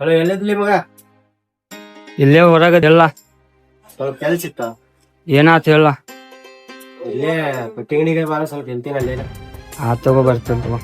Hello, ಎಲ್ಲಿದ್ಲಿ ಮಗ? ಇಲ್ಲೇ ಹೊರಗದೆಲ್ಲ. ಸ್ವಲ್ಪ ಕೆಲ್ಸ ಇತ್ತ. ಏನಾತ ಹೇಳ. ಇಲ್ಲೇ ಪಟ್ಟಿಗಣಿಗೆ ಬಾರ, ಸ್ವಲ್ಪ ಹೇಳ್ತೀನಿ ಅಲ್ಲೇ. ತಗೋ ಬರ್ತೇನೆ ತಗೋ.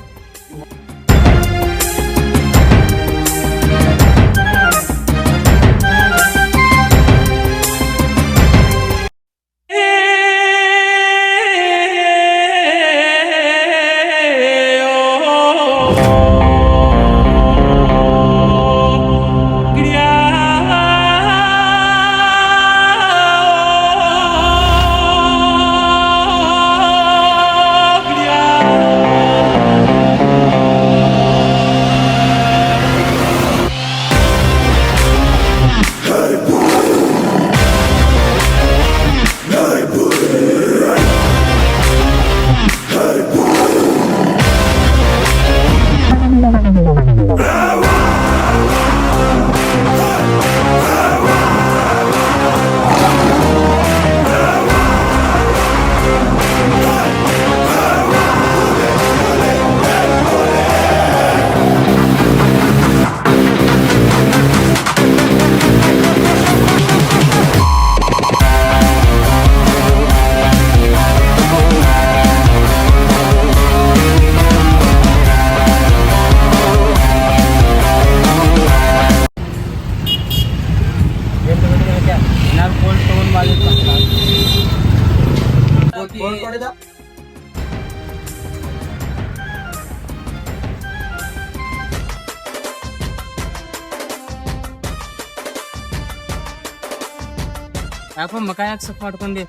ಯಾಕೋ ಮಕ ಯಾಕೆ ಸಫ್ ಮಾಡ್ಕೊಂಡಿ?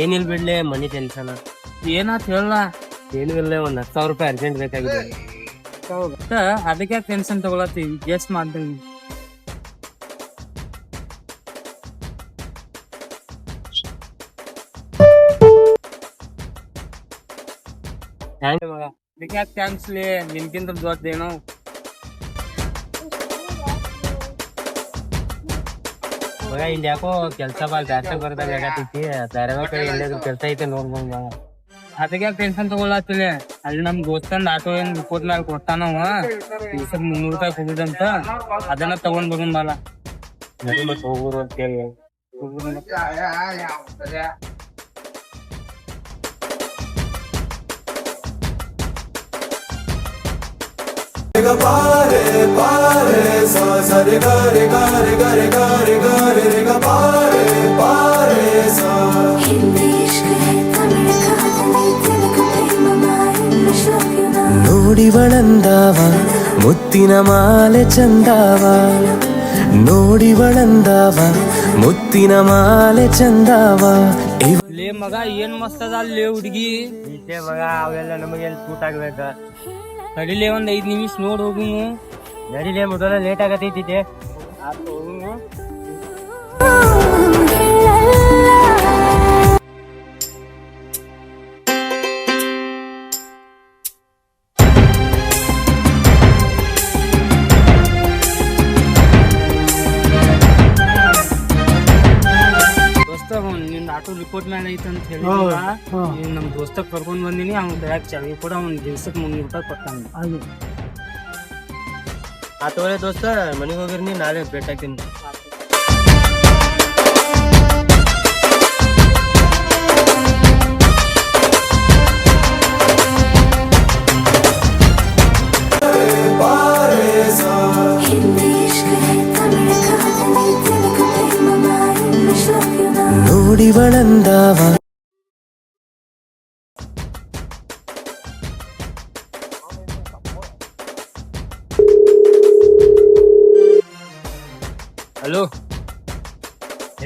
ಏನಿಲ್ ಬಿಡ್ಲೆ, ಮನಿ ಟೆನ್ಷನ್. ಏನಾತ್ ಹೇಳ. ಏನು ಇಲ್ಲ, ಒಂದ್ 10,000 ರೂಪಾಯಿ ಅರ್ಜೆಂಟ್ ಬೇಕಾಗಿದೆ. ಅದಕ್ಕೆ ಟೆನ್ಷನ್ ತಗೊಳತ್ತಿ. ಗೆಸ್ಟ್ ಮಾಡ್ತೀನಿ. ಅದಕ್ಕೆ ಥ್ಯಾಂಕ್ಸ್ ಲೇ, ನಿನ್ಕಿಂತ ದೊಡ್ಡದೇನೋ. ಮಗ ಇಲ್ಲಿ ಯಾಕೋ ಕೆಲ್ಸ ಬಾಳ್ ಜಾಸ್ತಿ ಬರ್ದಾಗ ಆಗತೈತಿ. ಬೇರೆ ಕಡೆ ಎಲ್ಲಾದ್ರು ಕೆಲ್ಸ ಐತೆ ನೋಡ್ಕೊಂಡ್. ಅದಕ್ಕೆ ಟೆನ್ಷನ್ ತಗೊಳತ್ತಿಲ್ಲ. ಅಲ್ಲಿ ನಮ್ ದೋಸ್ತಂದ್ ಆಟೋ ಏನ್ ರಿಪೋರ್ಟ್ ಮ್ಯಾಲ ಕೊಡ್ತಾನವ, ದಿವ್ಸಕ್ 300 ರೂಪಾಯಿ ಕೊಡುದಂತ. ಅದನ್ನ ತಗೊಂಡ್ ಬರೋನ್ ಬಾಲ. ಮತ್ ಹೋಗುರು ಅಂತ ಹೇಳಿ. ಪಾರೆ ಪಾರೆ ಸಾ ಸರಿ ಗರೆ ಗರೆ ಗರೆ ಗರೆ ಗರೆ ರೆ ಗ ಪಾರೆ ಪಾರೆ ಸಾ. ನೋಡಿವಳಂದಾವ ಮುತ್ತಿನ ಮಾಲೆ ಚಂದಾವ, ನೋಡಿವಳಂದಾವ ಮುತ್ತಿನ ಮಾಲೆ ಚಂದಾವ. ಲೇ ಮಗ ಏನ್ ಮಸ್ತ್ ಅದ ಅಲ್ಲಿ ಹುಡುಗಿ. ಮಗ ಅವೆಲ್ಲ ನಮಗೆ ಎಲ್ಲಿ ಸೂಟ್ ಆಗ್ಬೇಕ. ನಡಿಲೇ ಒಂದ್ 5 ನಿಮಿಷ ನೋಡ್ ಹೋಗು. ನಡಿಲೇ, ಮೊದಲ ಲೇಟ್ ಆಗತೈತಿ. ನಿಂದ ಆಟೋ ರಿಪೋರ್ಟ್ ಮ್ಯಾಲ ಐತೆ ಅಂತ ಹೇಳಿ ನಮ್ ದೋಸ್ತ ಕರ್ಕೊಂಡ್ ಬಂದಿನಿ. ಅವ್ನ ಬ್ಯಾಗ್ ಚಾವಿ ಕೂಡ ಒಂದ್ ದಿವ್ಸಕ್ 300 ರೂಪಾಯಿ ಕೊಟ್ಟಾನ. ತೋರೆ ದೋಸ್ತ, ಮನೆಗೆ ಹೋಗಿರ್ನಿ, ನಾಳೆ ಭೇಟಿ ಆಗ್ತೀನಿ. ನೋಡಿವಳಂದಾವ ಹಲೋ,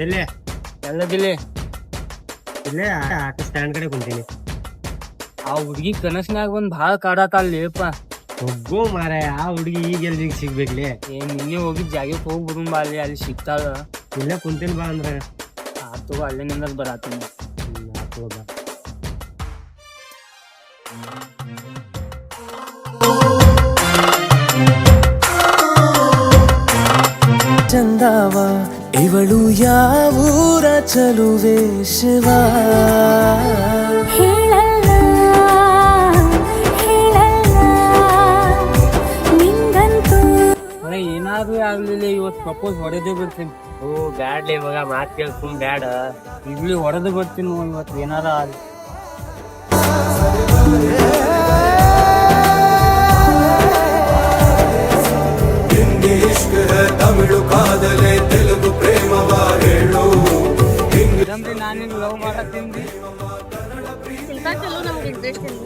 ಎಲ್ಲೇ ಎಲ್ಲದಿಲ್ಲಿ? ಇಲ್ಲೇ ಆಟೋ ಸ್ಟ್ಯಾಂಡ್ ಕಡೆ ಕುಂತೀನಿ. ಆ ಹುಡ್ಗಿ ಕನಸ್ನ್ಯಾಗ ಒಂದ್ ಭಾಳ ಕಾಡಾತಲ್ಲೇಪ. ಹೋಗೋ ಮಾರಾಯ, ಆ ಹುಡುಗಿ ಈಗ ಎಲ್ಲಿ ಸಿಗ್ಬೇಕ್ಲಿ? ನಿನ್ನೆ ಹೋಗಿದ್ ಜಾಗಕ್ಕೆ ಹೋಗಿ ಬರುನ್ ಬಾ, ಅಲ್ಲಿ ಸಿಗ್ತಾಳ. ಇಲ್ಲೇ ಕುಂತೀನಿ ಬಾ ಅಂದ್ರೆ. ಆತು, ಅಲ್ಲೇ ನಿಂದ ಬರಾತೀನಿ. ಚಂದಾವ ಇವಳು ಯಾವೂರ ಚಲುವೆ ಶಿವ. ಏನಾದ್ರು ಆಗ್ಲಿಲ್ಲ ಇವತ್ತು ಪ್ರಪೋಸ್ ಹೊಡೆದೇ ಬಿಡ್ತೀನಿ. ಓ ಬ್ಯಾಡ್ಲಿ ಮಗ, ಮಾತ್ ಕೇಳಿ ಸುಮ್ ಬ್ಯಾಡ. ಇರ್ಲಿ ಹೊಡೆದು ಬಿಡ್ತೀನಿ ಇವತ್ತು ಏನಾರ ಆಗ್ಲಿ. ಹಿಂದಿ ಇಷ್ಕ್ ಹೈ ತಮಿಳು ಕಾದಲೆ ತೆಲುಗು ಪ್ರೇಮವ ಹೇಳು. ಇದಂದ್ರೆ ನಾನೇನು ಲವ್ ಮಾಡತ್ತೀನಿ. ಚಲೋ ನಮ್ಗೆ ಇಂಟ್ರೆಸ್ಟ್ ಇಲ್ಲ.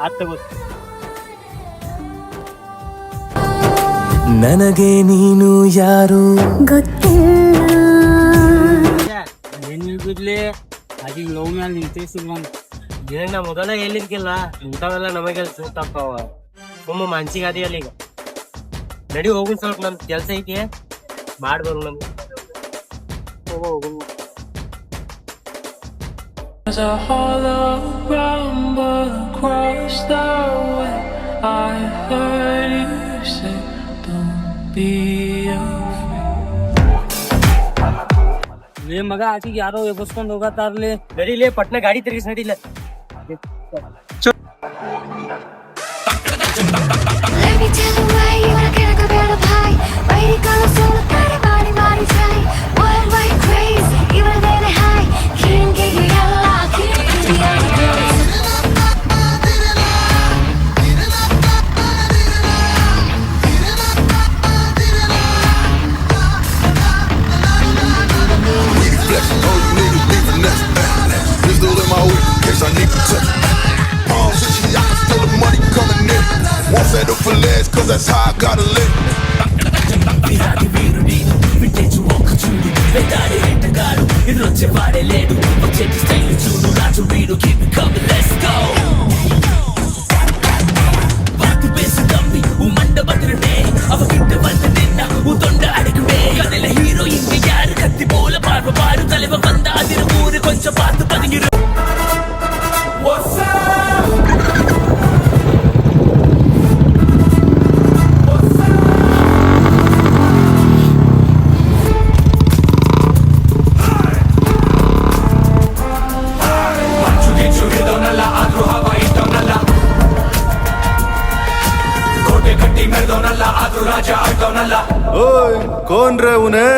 ಆತ್ ಗೊತ್ತು. ನನಗೆ ನೀನು ಯಾರು ಗೊತ್ತಿಲ್ಲ. ಏನ್ ಬಿಡ್ಲಿ ಅದಿ ಲವ್ ಮ್ಯಾಲ ನಿಂತೇಸಿಲ್ಲ. ನಿನಗ್ ನಾ ಮೊದಲ ಹೇಳಿದ್ಕಿಲ್ಲ, ಇಂಥವೆಲ್ಲ ನಮಗೆ ಸೂಟ್ ಆಗ್ತಾವ. ಸುಮ್ಮ ಮನ್ಸಿಗೆ ಅದಿಯಲ್ಲ ಈಗ. ನಡಿ ಹೋಗುನ್, ಸ್ವಲ್ಪ ನಮ್ ಕೆಲ್ಸ ಐತಿ ಮಾಡ್ಬರು ನಮ್ಗೆ. ಹೋಗು. There's a hologram across the way. I heard you say, don't be afraid. ಲೇ ಮಗ, ಆಕಿಗೆ ಯಾರೋ ಎಬ್ಬಸ್ಕೊಂಡ್ ಹೋಗತ್ತಾರ್ಲಿ. ನಡಿಲೇ ಪಟ್ನ ಗಾಡಿ ತಿರ್ಗಿಸ್ ನಡಿಲ್ಲ. Let me tell you why you wanna get a better pie. Waiting color solo body body body try. Worldwide crazy, even when they high. Can't get you out loud, can't get you out of Flex, oh you niggas be finesse. Pistol in my whip, in case I need to touch. Palms itchy, I can feel the money coming in. Won't settle for less, cause that's how I gotta live. ओए कौन रे उन्हें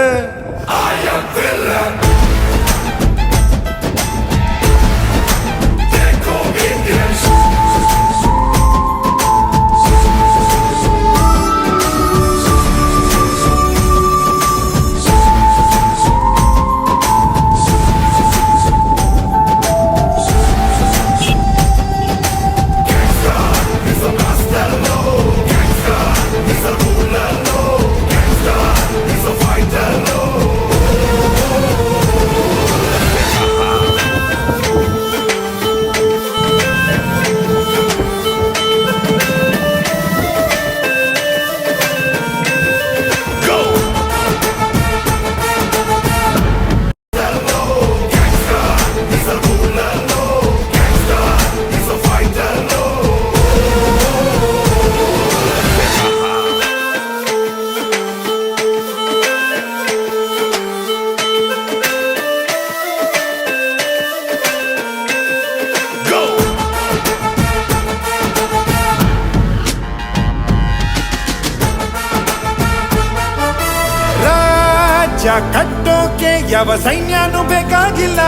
ಕಟ್ಟೋಕೆ ಯಾವ ಸೈನ್ಯನೂ ಬೇಕಾಗಿಲ್ಲ.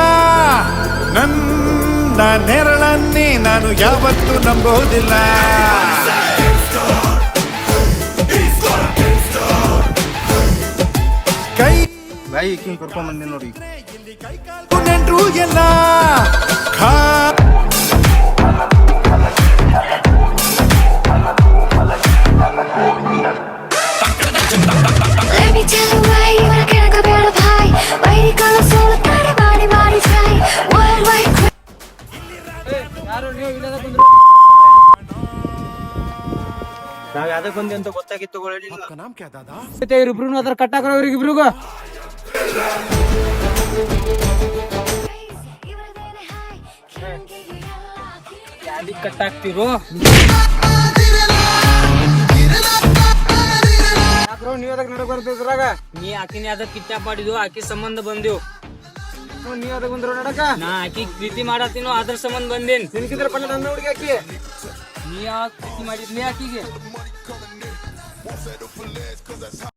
ನನ್ನ ನೆರಳನ್ನೇ ನಾನು ಯಾವತ್ತೂ ನಂಬೋದಿಲ್ಲ. ಕೈ ಬಾಯಿ ಕರ್ಕೊಂಡ್ ಬಂದೆ ನೋಡಿ. ನೆಂಟ್ರು ಎಲ್ಲ Let me tell you why you wanna get a better pie. Waiting color solo body body body try. Worldwide crazy. ಯಾರು ನೀವು ಇಲ್ಲದ ಬಂದ್ರು? ನಾವ್ ಯಾವ್ದಕ್ ಬಂದಿ ಅಂತ ಗೊತ್ತಾಗಿತ್ತು. ಇವ್ರಿಬ್ರು ಅದ್ರ ಕಟ್ಟಾಕ್ರ ಇವ್ರಿಗಿಬ್ರಿಗೂ. Even when they high, can't get you out. ಯಾವ್ದಿಕ್ ಕಟ್ಟಾಕ್ತಿರು? ನೀವ್ ಅದಕ್ಕೆ ನಡಕ್ ಬರ್ತಿದ್ರಾಗ ನೀ ಆಕಿನ ಅದಕ್ಕೆ ಕಿಡ್ನಾಪ್ ಮಾಡಿದ್ವು, ಆಕಿ ಸಂಬಂಧ ಬಂದಿವ್. ನೀವ್ ಅದಕ್ಕೆ ಬಂದ್ರು ನಡಕ. ನಾ ಆಕಿ ಪ್ರೀತಿ ಮಾಡತ್ತೀನೋ ಅದ್ರ ಸಂಬಂಧ ಬಂದೇನ್. ನಿನ್ಕಿದ್ರ ಪಲ್ಲ ನನ್ನ ಹುಡುಗಿ ಆಕಿ. ನೀ ಯಾವಾಗ ಪ್ರೀತಿ ಮಾಡಿದ್ಲಿ ಆಕಿಗೆ? Won't settle for less, cause that's how.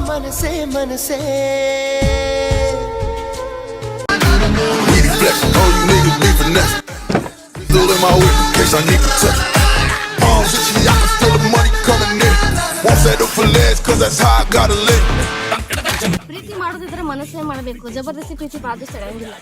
MNS MNS Weedy flex, all you niggas be finesse. Still in my whip, in case I need to touch. Palms itchy, I can feel the money coming in. Won't settle for less, cause that's how I gotta live. ಪ್ರೀತಿ ಮಾಡೋದಿದ್ರೆ ಮನಸ್ಸೇ ಮಾಡಬೇಕು, ಜಬರ್ದಸ್ತಿ ಪ್ರೀತಿ ಬಾದು ಸೆಳೆಯಂಗಿಲ್ಲ.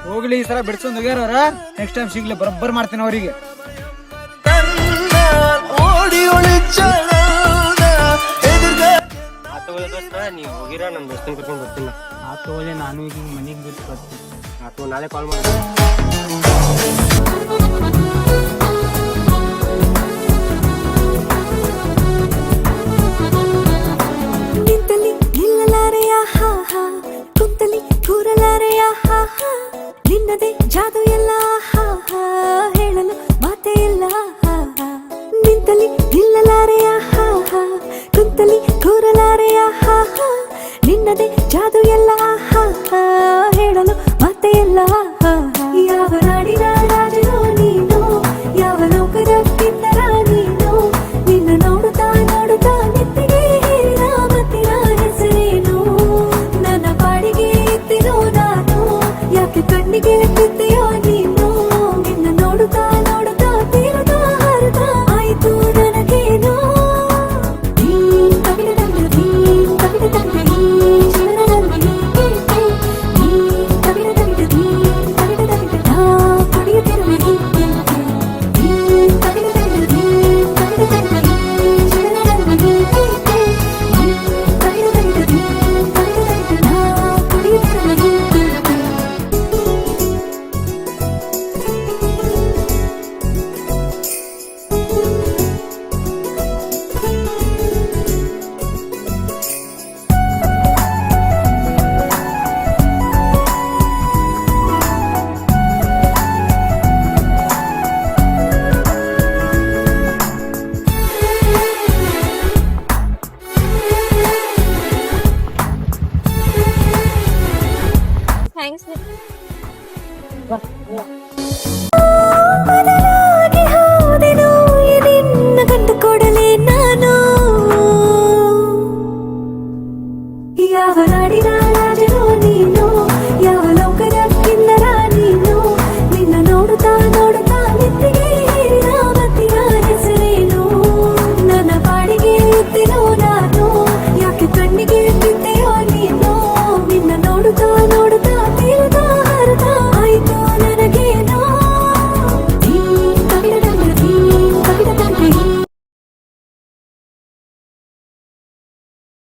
ಹೋಗ್ಲಿ, ಈ ಸಲ ಬಿಡ್ಸ್ಕೊಂಡ್ ಹೋಗ್ಯಾರ ಅವ್ರ. Next time ಸಿಗ್ಲಿ, ಬರೋಬ್ಬರ್ ಮಾಡ್ತೀನಿ ಅವರಿಗೆ. ನೀವು ಹೋಗಿರ ನಮ್ಮ ದೋಸ್ತನ ಕರ್ಕೊಂಡು ಬರ್ತೀನಿ. ತೋಲೆ ನಾನು ಈಗ ಮನೆಗೆ ಬಿಟ್ಟು ಬರ್ತೀನಿ. ಅಥವಾ ನಾಳೆ ಕಾಲ್ ಮಾಡಿ. ನಿಂತಲಿ ನಿಲ್ಲಲಾರೆಯ ಹಾ ಹಾ, ಕುಂತಲಿ ಕೂರಲಾರೆಯ ಹಾ ಹಾ, ನಿನ್ನದೇ ಜಾದು ಎಲ್ಲ ಹಾ ಹಾ, ಹೇಳಲು ಮಾತೇ ಇಲ್ಲ ಹಾ ಹಾ. ನಿಂತಲಿ ನಿಲ್ಲಲಾರೆಯ ಹಾ ಹಾ, ಕುಂತಲಿ ಕೂರಲಾರೆಯ ಹಾ ಹಾ, ನಿನ್ನದೇ ಜಾದು ಎಲ್ಲ ಹಾ ಹಾ, ಹೇಳಲು ಮಾತೇ ಇಲ್ಲ ಹಾ ಹಾ. ಯಾವ ನಾಡಿನ ರಾಜನೋ ನೀನು, ಯಾವ ಲೋಕದ ಕಿನ್ನರ ನೀನು, ನಿನ್ನ ನೋಡುತ್ತಾ ನೋಡುತ್ತಾ ನೆತ್ತಿಗೆ ಹೇರಿದ ಮತ್ತಿನ ಹೆಸರೇನು, ನನ್ನ ಪಾಡಿಗೆ ಎತ್ತಿರೋ ನಾನು, ಯಾಕೆ ಕಣ್ಣಿಗೆ ಬಿದ್ದೆಯೋ ನೀನು, ನಿನ್ನ ನೋಡುತ್ತಾ ನೋಡುತ್ತಾ ತೀರದ ಹರಿದ ಆಯಿತು ನನಗೇನು. ಬದಲಾಗಿ ಹೋದೆನು ನಿನ್ನ ಕಂಡು ಕೊಡಲೇ ನಾನು, ಯಾವ ನಾಡಿನ ರಾಜನೋ ನೀನು, ಯಾವ ಲೋಕದ ಕಿನ್ನರ ನೀನು, ನಿನ್ನ ನೋಡುತ್ತಾ ನೋಡುತ್ತಾ ನೆತ್ತಿಗೆ ಹೇರಿದ ಮತ್ತಿನ ಹೆಸರೇನು, ನನ್ನ ಪಾಡಿಗೆ ಎತ್ತಿರೋ ನಾನು, ಯಾಕೆ ಕಣ್ಣಿಗೆ ಬಿದ್ದೆಯೋ ನೀನು, ನಿನ್ನ ನೋಡುತ್ತಾ